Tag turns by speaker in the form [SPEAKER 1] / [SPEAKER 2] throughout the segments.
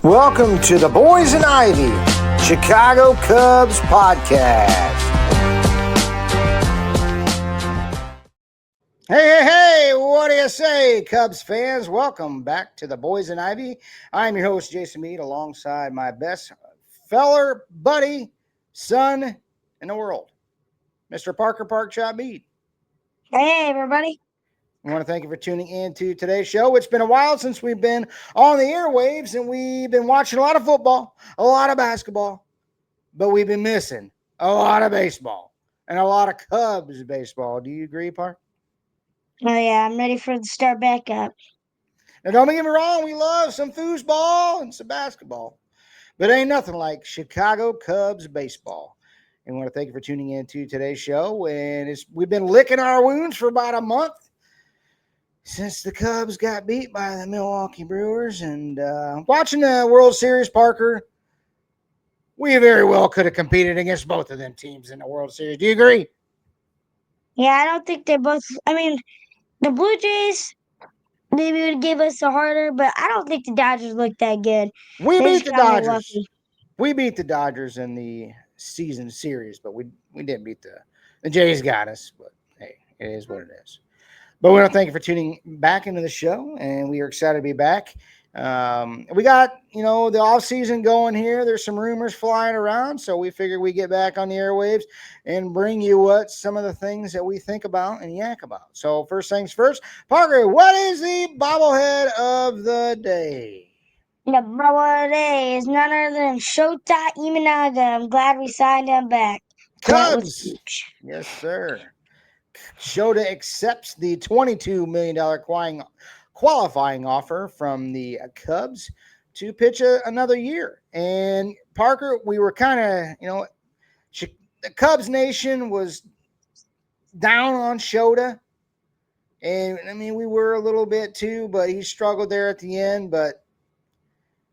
[SPEAKER 1] Welcome to the Boys and Ivy Chicago Cubs podcast. Hey, what do you say, Cubs fans? Welcome back to the Boys and Ivy. I'm your host, Jason Mead, alongside my best feller, buddy, son in the world, Mr. Parker Parkchop Mead.
[SPEAKER 2] Hey, everybody.
[SPEAKER 1] I want to thank you for tuning in to today's show. It's been a while since we've been on the airwaves, and we've been watching a lot of football, a lot of basketball, but we've been missing a lot of baseball and a lot of Cubs baseball. Do you agree, Park?
[SPEAKER 2] Oh, yeah, I'm ready for the start back up.
[SPEAKER 1] Now, don't get me wrong, we love some foosball and some basketball, but ain't nothing like Chicago Cubs baseball. And I want to thank you for tuning in to today's show. And we've been licking our wounds for about a month since the Cubs got beat by the Milwaukee Brewers. And watching the World Series, Parker, we very well could have competed against both of them teams in the World Series. Do you agree?
[SPEAKER 2] Yeah, I don't think they both. I mean, the Blue Jays maybe would give us a harder, but I don't think the Dodgers look that good.
[SPEAKER 1] We
[SPEAKER 2] They
[SPEAKER 1] beat
[SPEAKER 2] just
[SPEAKER 1] the
[SPEAKER 2] got a little
[SPEAKER 1] Dodgers.
[SPEAKER 2] lucky.
[SPEAKER 1] We beat the Dodgers in the season series, but we didn't beat the Jays got us. But hey, it is what it is. But we want to thank you for tuning back into the show, and we are excited to be back. We got, the offseason going here. There's some rumors flying around, so we figured we get back on the airwaves and bring you some of the things that we think about and yak about. So first things first, Parker, what is the bobblehead of the day?
[SPEAKER 2] The bubble today is none other than Shota Imanaga. I'm glad we signed him back. That was
[SPEAKER 1] Cubs.
[SPEAKER 2] huge.
[SPEAKER 1] Yes, sir. Shota accepts the $22 million qualifying offer from the Cubs to pitch another year. And Parker, we were kind of, the Cubs Nation was down on Shota. And I mean, we were a little bit too, but he struggled there at the end. But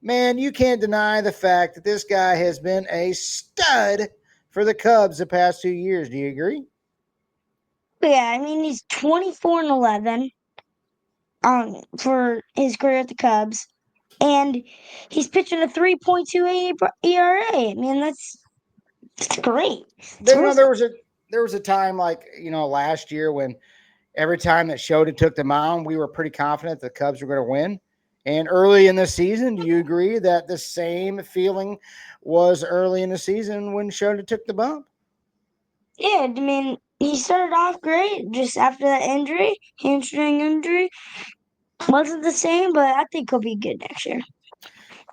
[SPEAKER 1] man, you can't deny the fact that this guy has been a stud for the Cubs the past 2 years. Do you agree?
[SPEAKER 2] Yeah, I mean, he's 24-11 for his career at the Cubs. And he's pitching a 3.28 ERA. I mean, that's great.
[SPEAKER 1] There was a time like last year when every time that Shota took the mound, we were pretty confident the Cubs were going to win. And early in the season, do you agree that the same feeling was early in the season when Shota took the bump?
[SPEAKER 2] Yeah, I mean, he started off great just after that injury, hamstring injury. Wasn't the same, but I think he'll be good next year.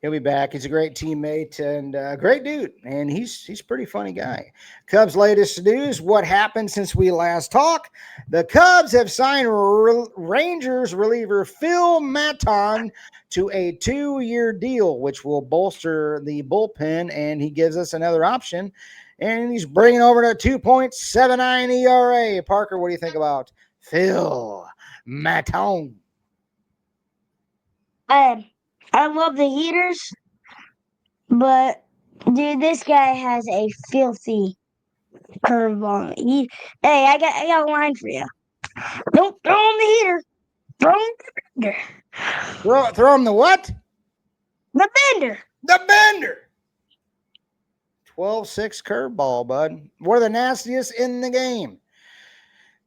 [SPEAKER 1] He'll be back. He's a great teammate and a great dude, and he's a pretty funny guy. Cubs' latest news, what happened since we last talked? The Cubs have signed Rangers reliever Phil Maton to a 2-year deal, which will bolster the bullpen, and he gives us another option, and he's bringing over to 2.79 ERA. Parker, what do you think about Phil Maton?
[SPEAKER 2] I love the heaters, but dude, this guy has a filthy curveball. Hey, I got a line for you. Don't throw him the heater. Throw him the bender.
[SPEAKER 1] Throw him the what?
[SPEAKER 2] The bender.
[SPEAKER 1] The bender. 12-6 curveball, bud. One of the nastiest in the game.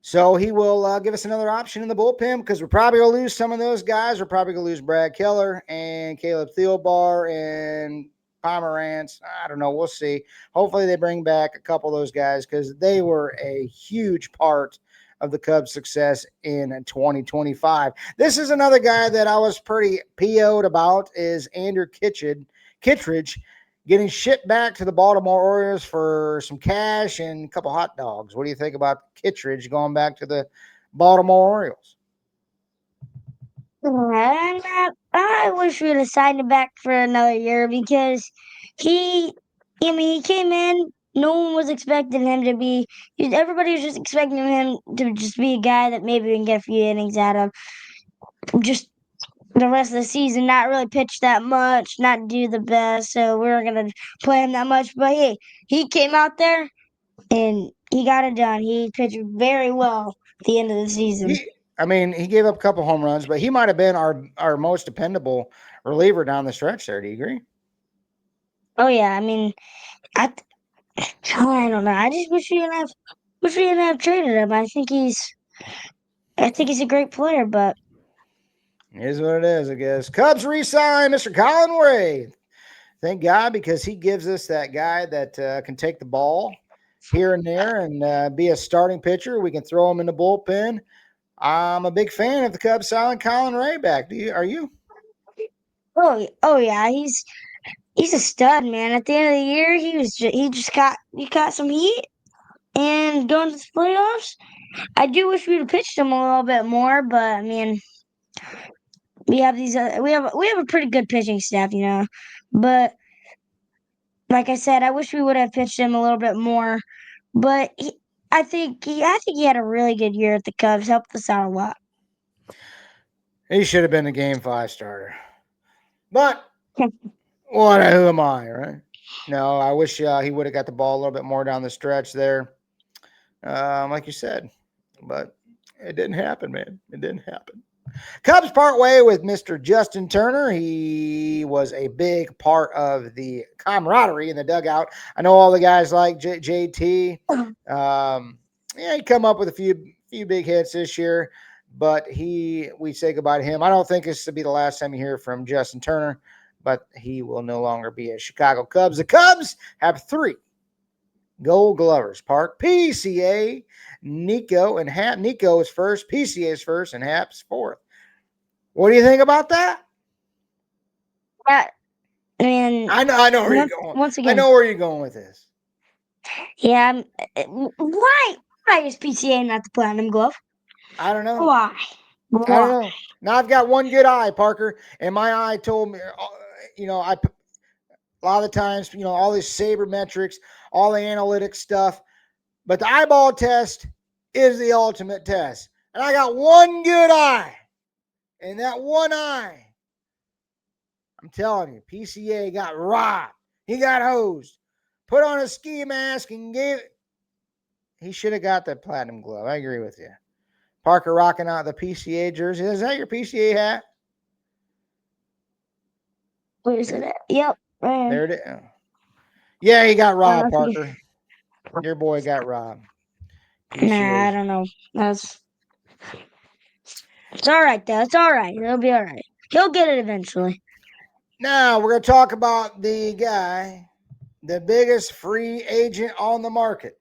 [SPEAKER 1] So he will give us another option in the bullpen because we're probably going to lose some of those guys. We're probably going to lose Brad Keller and Caleb Thielbar and Pomerantz. I don't know. We'll see. Hopefully they bring back a couple of those guys because they were a huge part of the Cubs' success in 2025. This is another guy that I was pretty PO'd about is Andrew Kittredge getting shipped back to the Baltimore Orioles for some cash and a couple hot dogs. What do you think about Kittredge going back to the Baltimore Orioles?
[SPEAKER 2] I wish we'd have signed him back for another year because he came in. No one was expecting him to be. Everybody was just expecting him to just be a guy that maybe we can get a few innings out of. Just the rest of the season, not really pitch that much, not do the best. So we weren't gonna play him that much. But hey, he came out there and he got it done. He pitched very well at the end of the season.
[SPEAKER 1] He gave up a couple home runs, but he might have been our most dependable reliever down the stretch there. Do you agree?
[SPEAKER 2] Oh yeah, I mean, I I don't know. I just wish we didn't have traded him. I think he's a great player, but
[SPEAKER 1] It is what it is, I guess. Cubs re-sign Mr. Colin Ray. Thank God, because he gives us that guy that can take the ball here and there and be a starting pitcher. We can throw him in the bullpen. I'm a big fan of the Cubs signing Colin Ray back. Are you?
[SPEAKER 2] oh yeah, he's a stud, man. At the end of the year, he got some heat and going to the playoffs. I do wish we'd have pitched him a little bit more, but I mean, we have a pretty good pitching staff, you know. But like I said, I wish we would have pitched him a little bit more. But I think he had a really good year at the Cubs. Helped us out a lot.
[SPEAKER 1] He should have been a Game 5 starter. But what? Who am I, right? No, I wish he would have got the ball a little bit more down the stretch there, like you said. But it didn't happen, man. It didn't happen. Cubs part way with Mr. Justin Turner. He was a big part of the camaraderie in the dugout. I know all the guys like JT. Yeah, he come up with a few big hits this year, but we say goodbye to him. I don't think this will be the last time you hear from Justin Turner, but he will no longer be a Chicago Cubs. The Cubs have 3 Gold Glovers. Park, PCA, Nico, and Hap. Nico is first, PCA is first, and Hap's fourth. What do you think about that?
[SPEAKER 2] I mean,
[SPEAKER 1] I know where you're going.
[SPEAKER 2] Once again,
[SPEAKER 1] I know where you're going with this.
[SPEAKER 2] yeah. Why is PCA not the platinum glove?
[SPEAKER 1] I don't know.
[SPEAKER 2] Why?
[SPEAKER 1] I don't know. Now I've got one good eye, Parker, and my eye told me, a lot of the times, all these sabermetrics, all the analytics stuff, but the eyeball test is the ultimate test. And I got one good eye, and that one eye, I'm telling you, PCA got robbed. He got hosed. Put on a ski mask and he should have got that platinum glove. I agree with you. Parker rocking out the PCA jersey. Is that your PCA hat?
[SPEAKER 2] Where is it at? Yep.
[SPEAKER 1] There it is. Yeah, he got robbed, Parker. Your boy got robbed.
[SPEAKER 2] Nah, I don't know. It's all right, though. It's all right. It'll be all right. He'll get it eventually.
[SPEAKER 1] Now, we're going to talk about the guy, the biggest free agent on the market,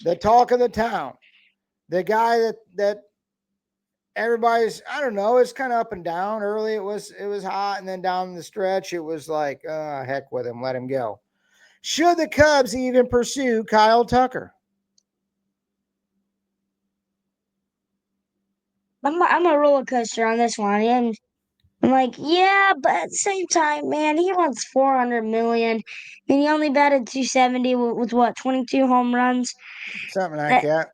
[SPEAKER 1] the talk of the town, the guy that everybody's, I don't know, it's kind of up and down. Early it was hot, and then down the stretch it was like, heck with him, let him go. Should the Cubs even pursue Kyle Tucker?
[SPEAKER 2] I'm a roller coaster on this one. And I'm like, yeah, but at the same time, man, he wants 400 million, and he only batted 270 with what 22 home runs.
[SPEAKER 1] Something like
[SPEAKER 2] That
[SPEAKER 1] that.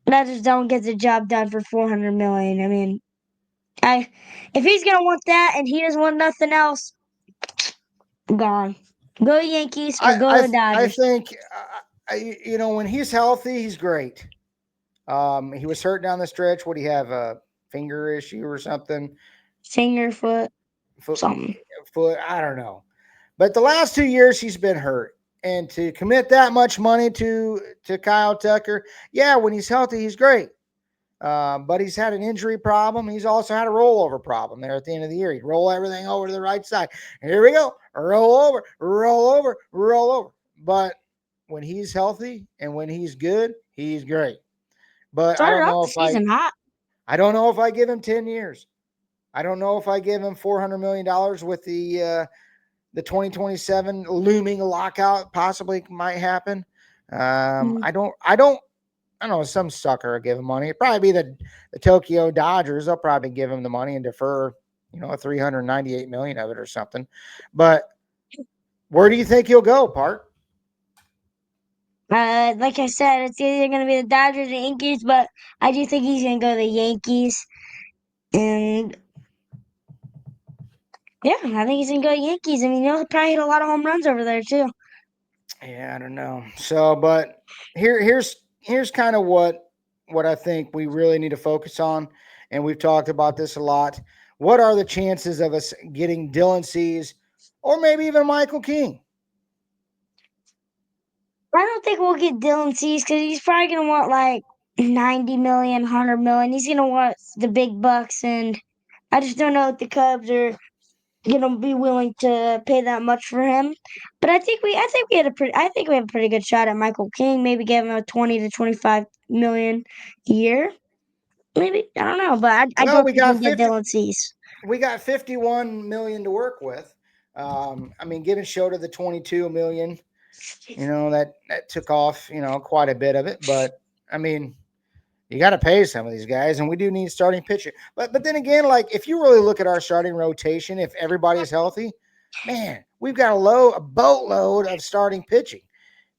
[SPEAKER 2] that just don't get the job done for 400 million. I mean, I if he's gonna want that and he doesn't want nothing else, gone. Go Yankees or go the
[SPEAKER 1] I
[SPEAKER 2] Dodgers.
[SPEAKER 1] think, when he's healthy, he's great. He was hurt down the stretch. Would he have a finger issue or something?
[SPEAKER 2] Finger, foot,
[SPEAKER 1] Foot,
[SPEAKER 2] something.
[SPEAKER 1] I don't know. But the last 2 years, he's been hurt. And to commit that much money to Kyle Tucker, yeah, when he's healthy, he's great. But he's had an injury problem. He's also had a rollover problem there at the end of the year. He'd roll everything over to the right side. Here we go. Roll over, roll over, roll over. But when he's healthy and when he's good, he's great. But
[SPEAKER 2] Started off the season hot.
[SPEAKER 1] I don't know if I give him 10 years. I don't know if I give him $400 million with the 2027 looming lockout possibly might happen. I don't know. Some sucker will give him money. It'd probably be the Tokyo Dodgers. They'll probably give him the money and defer, 398 million of it or something. But where do you think he'll go, Park?
[SPEAKER 2] Like I said, it's either going to be the Dodgers or Yankees, but I do think he's going to go to the Yankees. And yeah, I think he's going to go to Yankees. I mean, he'll probably hit a lot of home runs over there, too.
[SPEAKER 1] Yeah, I don't know. So, but here's kind of what I think we really need to focus on, and we've talked about this a lot. What are the chances of us getting Dylan Cease or maybe even Michael King?
[SPEAKER 2] I don't think we'll get Dylan Cease because he's probably gonna want like 90 million, 100 million. He's gonna want the big bucks, and I just don't know if the Cubs are gonna be willing to pay that much for him. But I think we have a pretty good shot at Michael King. Maybe give him a 20 to 25 million a year. Maybe I don't know, but I
[SPEAKER 1] Well,
[SPEAKER 2] don't think we'll get Dylan Cease.
[SPEAKER 1] we got 51 million to work with. I mean, giving Shota the 22 million, that took off, quite a bit of it. But I mean, you got to pay some of these guys, and we do need starting pitcher. But then again, like if you really look at our starting rotation, if everybody's healthy, man, we've got a boatload of starting pitching.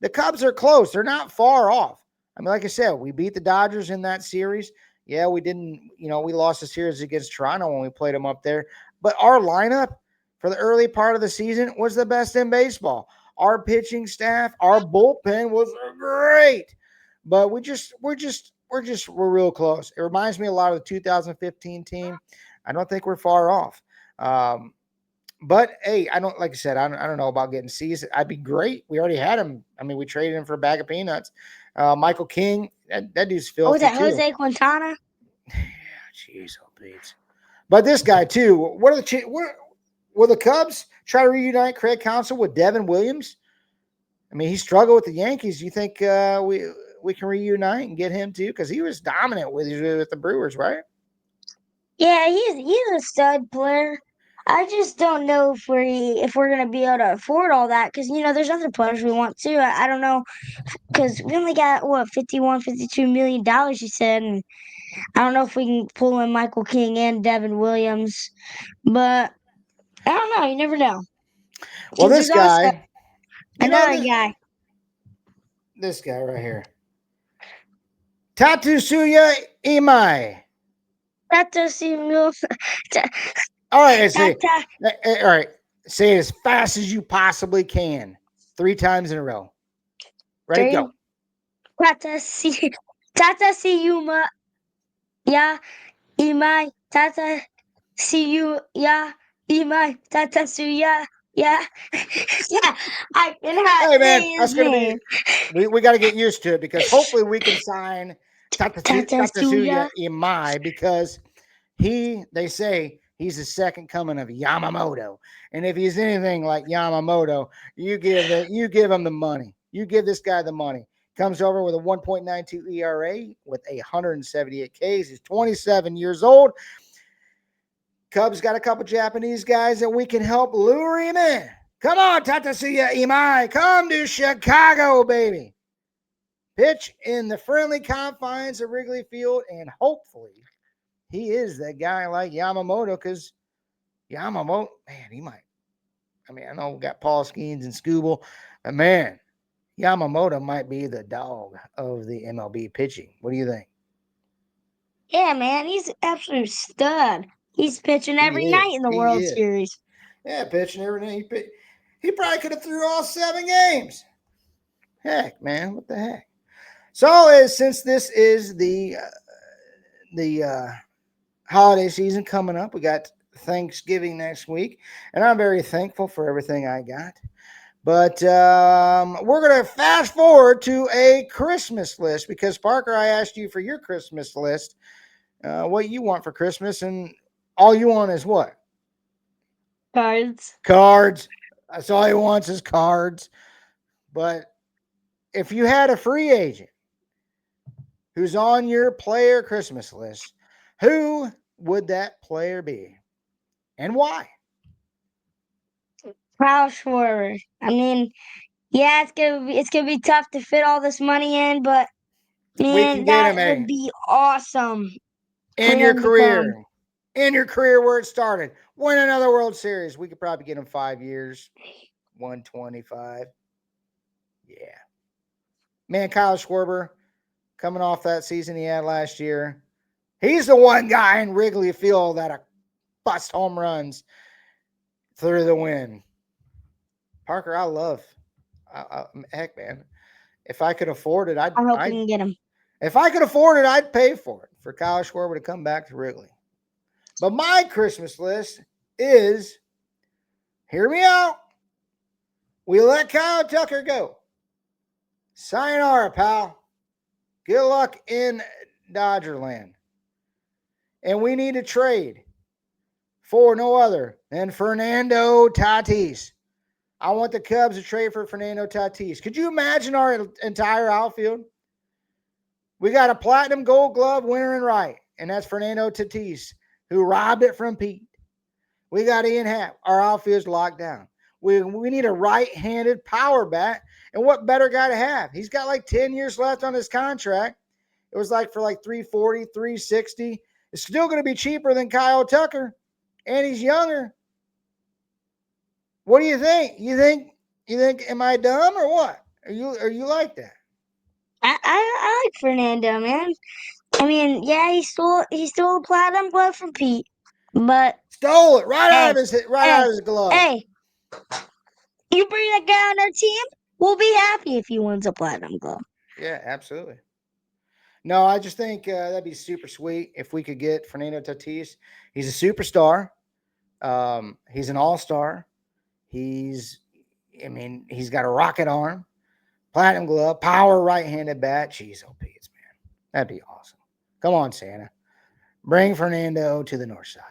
[SPEAKER 1] The Cubs are close; they're not far off. I mean, like I said, we beat the Dodgers in that series. Yeah, we didn't, we lost the series against Toronto when we played them up there. But our lineup for the early part of the season was the best in baseball. Our pitching staff, our bullpen was great. But we're real close. It reminds me a lot of the 2015 team. I don't think we're far off. But hey, I don't like I said, I don't know about getting Cease. I'd be great. We already had him. I mean, we traded him for a bag of peanuts. Michael King, that dude's
[SPEAKER 2] Oh, was
[SPEAKER 1] filthy
[SPEAKER 2] that
[SPEAKER 1] too.
[SPEAKER 2] Jose Quintana?
[SPEAKER 1] Jeez, oh Pete. But this guy too. Will the Cubs try to reunite Craig Counsell with Devin Williams? I mean, he struggled with the Yankees. You think we can reunite and get him too? Because he was dominant with the Brewers, right?
[SPEAKER 2] Yeah, he's a stud player. I just don't know if we're gonna be able to afford all that because there's other players we want too. I don't know because we only got what 51, 52 million dollars you said, and I don't know if we can pull in Michael King and Devin Williams, but I don't know. You never know
[SPEAKER 1] Well,
[SPEAKER 2] because
[SPEAKER 1] this
[SPEAKER 2] there's also
[SPEAKER 1] guy, you know
[SPEAKER 2] another
[SPEAKER 1] this
[SPEAKER 2] guy.
[SPEAKER 1] this guy right here, Tatsuya Imai.
[SPEAKER 2] Tata Samuel,
[SPEAKER 1] All right, I say,
[SPEAKER 2] Tata.
[SPEAKER 1] all right, say it as fast as you possibly can, 3 times in a row. Ready, go.
[SPEAKER 2] Dream. Tata Siyuma. Yeah, Imai. Tata See you, yeah, Imai, Tatasuya, yeah. Yeah, I cannot
[SPEAKER 1] Hey man,
[SPEAKER 2] say his
[SPEAKER 1] that's gonna be.
[SPEAKER 2] name.
[SPEAKER 1] We got to get used to it because hopefully we can sign
[SPEAKER 2] Tatasuya.
[SPEAKER 1] Tatsuya Imai because they say he's the second coming of Yamamoto, and if he's anything like Yamamoto, you give him the money. You give this guy the money. Comes over with a 1.92 ERA with 178 Ks. He's 27 years old. Cubs got a couple Japanese guys that we can help lure him in. Come on, Tatsuya Imai. Come to Chicago, baby. Pitch in the friendly confines of Wrigley Field, and hopefully he is that guy like Yamamoto because Yamamoto, man, he might. I mean, I know we got Paul Skeens and Scooble, but man, Yamamoto might be the dog of the MLB pitching. What do you think?
[SPEAKER 2] Yeah, man, he's an absolute stud. He's pitching
[SPEAKER 1] He
[SPEAKER 2] every night
[SPEAKER 1] is.
[SPEAKER 2] in the
[SPEAKER 1] He
[SPEAKER 2] World
[SPEAKER 1] is.
[SPEAKER 2] Series.
[SPEAKER 1] Yeah, pitching every day. He probably could have threw all 7 games. Heck, man, what the heck? So, since this is the holiday season coming up, we got Thanksgiving next week, and I'm very thankful for everything I got. But we're going to fast forward to a Christmas list because, Parker, I asked you for your Christmas list, what you want for Christmas, and all you want is what?
[SPEAKER 2] Cards.
[SPEAKER 1] Cards. That's all he wants is cards. But if you had a free agent who's on your player Christmas list, who would that player be and why?
[SPEAKER 2] Kyle Schwarber. I mean, yeah, it's gonna be tough to fit all this money in, but
[SPEAKER 1] We can
[SPEAKER 2] man,
[SPEAKER 1] get
[SPEAKER 2] that
[SPEAKER 1] him
[SPEAKER 2] would
[SPEAKER 1] a
[SPEAKER 2] be awesome for
[SPEAKER 1] in your
[SPEAKER 2] him to come.
[SPEAKER 1] career, in your career where it started. Win another World Series. We could probably get him 5 years, 125. Yeah. Man, Kyle Schwarber coming off that season he had last year. He's the one guy in Wrigley Field that bust home runs through the wind. Parker, heck, man. If I could afford it,
[SPEAKER 2] I hope we can get him.
[SPEAKER 1] if I could afford it, I'd pay for it for Kyle Schwarber to come back to Wrigley. But my Christmas list is, hear me out, we let Kyle Tucker go. Sayonara, pal. Good luck in Dodgerland. And we need to trade for no other than Fernando Tatis. I want the Cubs to trade for Fernando Tatis. Could you imagine our entire outfield? We got a platinum gold glove winner in right, and that's Fernando Tatis, who robbed it from Pete. We got Ian Happ. Our outfield's locked down. We need a right-handed power bat, and what better guy to have? He's got like 10 years left on his contract. It was like for like 340, 360. It's still going to be cheaper than Kyle Tucker, and he's younger. What do you think? You think am I dumb or what? Are you like that?
[SPEAKER 2] I like Fernando, man. I mean, yeah, he stole a platinum glove from Pete, but
[SPEAKER 1] Stole it right out
[SPEAKER 2] hey,
[SPEAKER 1] of
[SPEAKER 2] hey,
[SPEAKER 1] his glove.
[SPEAKER 2] hey, you bring that guy on our team, we'll be happy if he wins a platinum glove.
[SPEAKER 1] Yeah, absolutely. No, I just think that'd be super sweet if we could get Fernando Tatis. He's a superstar. He's an all-star. He's, I mean, he's got a rocket arm, platinum glove, power right-handed bat. Jeez, oh, Pete, man, that'd be awesome. Come on, Santa, bring Fernando to the north side.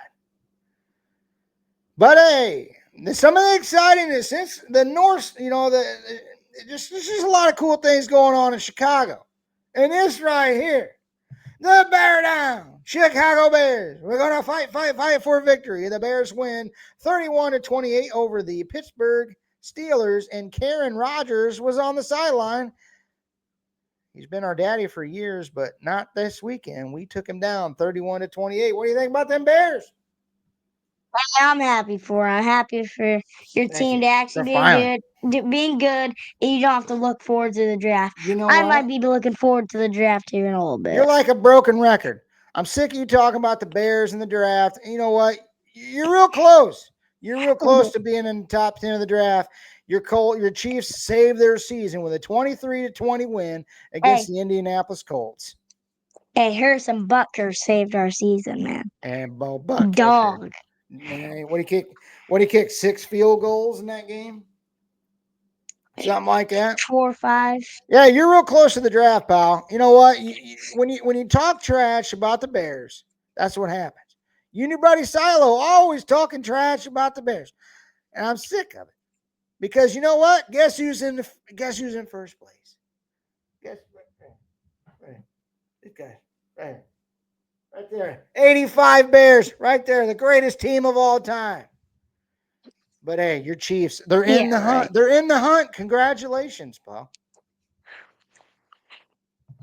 [SPEAKER 1] But hey, some of the excitingness since the North, there's just a lot of cool things going on in Chicago. And this right here, the Bear Down, Chicago Bears. We're gonna fight for victory. The Bears win 31-28 over the Pittsburgh Steelers, and Karen Rogers was on the sideline. He's been our daddy for years, but not this weekend. We took him down 31-28. What do you think about them Bears?
[SPEAKER 2] I'm happy for him. I'm happy for your
[SPEAKER 1] Thank
[SPEAKER 2] team
[SPEAKER 1] you.
[SPEAKER 2] to actually
[SPEAKER 1] They're finally.
[SPEAKER 2] being good, and you don't have to look forward to the draft.
[SPEAKER 1] You know
[SPEAKER 2] I
[SPEAKER 1] what?
[SPEAKER 2] might be looking forward to the draft here in a little
[SPEAKER 1] You're
[SPEAKER 2] bit.
[SPEAKER 1] like a broken record. I'm sick of you talking about the Bears in the draft. And you know what? You're real close. You're real close to being in the top 10 of the draft. Your Chiefs saved their season with a 23-20 win against
[SPEAKER 2] Hey,
[SPEAKER 1] the Indianapolis Colts.
[SPEAKER 2] hey, Harrison Butker saved our season, man.
[SPEAKER 1] And Bo Butker.
[SPEAKER 2] Dog.
[SPEAKER 1] What he kick 6 field goals in that game? Something like that.
[SPEAKER 2] 4 or 5.
[SPEAKER 1] Yeah, you're real close to the draft, pal. You know what? When you talk trash about the Bears, that's what happens. You and your buddy Silo always talking trash about the Bears, and I'm sick of it. Because you know what? Guess who's in first place? Guess right, this guy right there, 85 Bears, right there, the greatest team of all time. But hey, your Chiefs, they're in the hunt.
[SPEAKER 2] Right.
[SPEAKER 1] They're in the hunt. Congratulations, pal.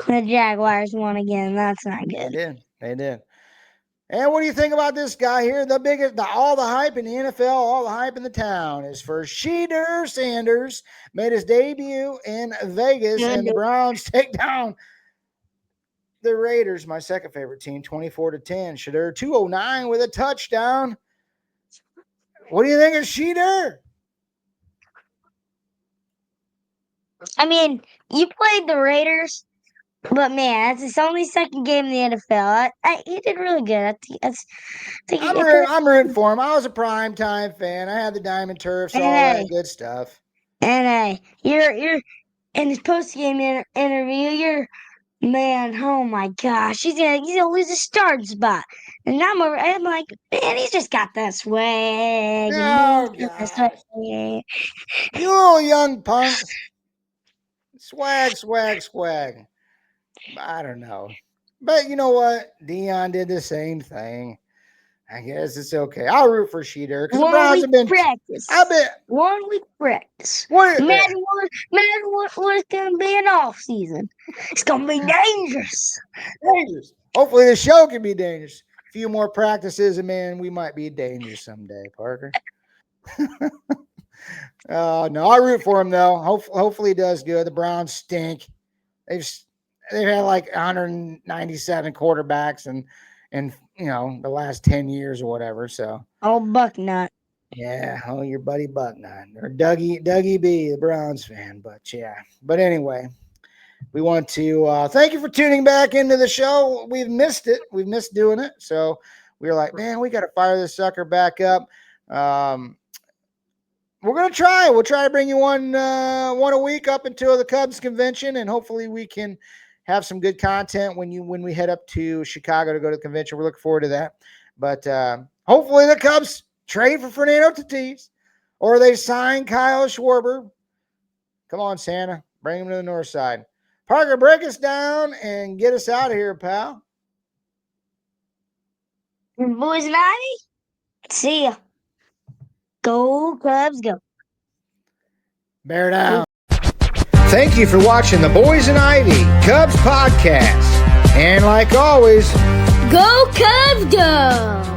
[SPEAKER 2] The Jaguars won again. That's not
[SPEAKER 1] They
[SPEAKER 2] good.
[SPEAKER 1] did. They did. And what do you think about this guy here? All the hype in the NFL, all the hype in the town is for Shedeur Sanders. Made his debut in Vegas, and the Browns take down the Raiders, my second favorite team, 24-10. Shedeur 209 with a touchdown. What do you think of Shedeur?
[SPEAKER 2] I mean, you played the Raiders, but man, that's his only second game in the NFL. He did really good.
[SPEAKER 1] I'm rooting for him. I was a prime time fan. I had the Diamond Turfs,
[SPEAKER 2] And
[SPEAKER 1] all that
[SPEAKER 2] hey,
[SPEAKER 1] good stuff.
[SPEAKER 2] and hey, you're in his post game interview. You're man. Oh my gosh, he's gonna lose his starting spot. And I'm like, man, he's just got that swag, and he's
[SPEAKER 1] Oh,
[SPEAKER 2] got that swag.
[SPEAKER 1] gosh. You little young punks. Swag, swag, swag. I don't know. But you know what? Dion did the same thing. I guess it's okay. I'll root for Shedeur because the
[SPEAKER 2] One
[SPEAKER 1] Browns
[SPEAKER 2] week
[SPEAKER 1] have been. I
[SPEAKER 2] practice.
[SPEAKER 1] bet.
[SPEAKER 2] 1 week practice.
[SPEAKER 1] What?
[SPEAKER 2] Imagine what it's gonna be an off season. It's gonna be dangerous.
[SPEAKER 1] Dangerous. Hopefully, the show can be dangerous. A few more practices, and man, we might be dangerous someday, Parker. No, I root for him though. Hopefully, he does good. The Browns stink. They've they've had like 197 quarterbacks and the last 10 years or whatever. So
[SPEAKER 2] Oh, Bucknut.
[SPEAKER 1] yeah, your buddy Bucknut or Dougie B, the Browns fan. But yeah, but anyway, we want to thank you for tuning back into the show. We've missed it. We've missed doing it. So we were like, man, we got to fire this sucker back up. We're going to try. We'll try to bring you one a week up until the Cubs convention, and hopefully we can have some good content when we head up to Chicago to go to the convention. We're looking forward to that. But hopefully the Cubs trade for Fernando Tatis, or they sign Kyle Schwarber. Come on, Santa. Bring him to the north side. Parker, break us down and get us out of here, pal.
[SPEAKER 2] Boys and Ivy, see ya. Go Cubs, go.
[SPEAKER 1] Bear down. Thank you for watching the Boys and Ivy Cubs podcast. And like always,
[SPEAKER 3] Go Cubs, go!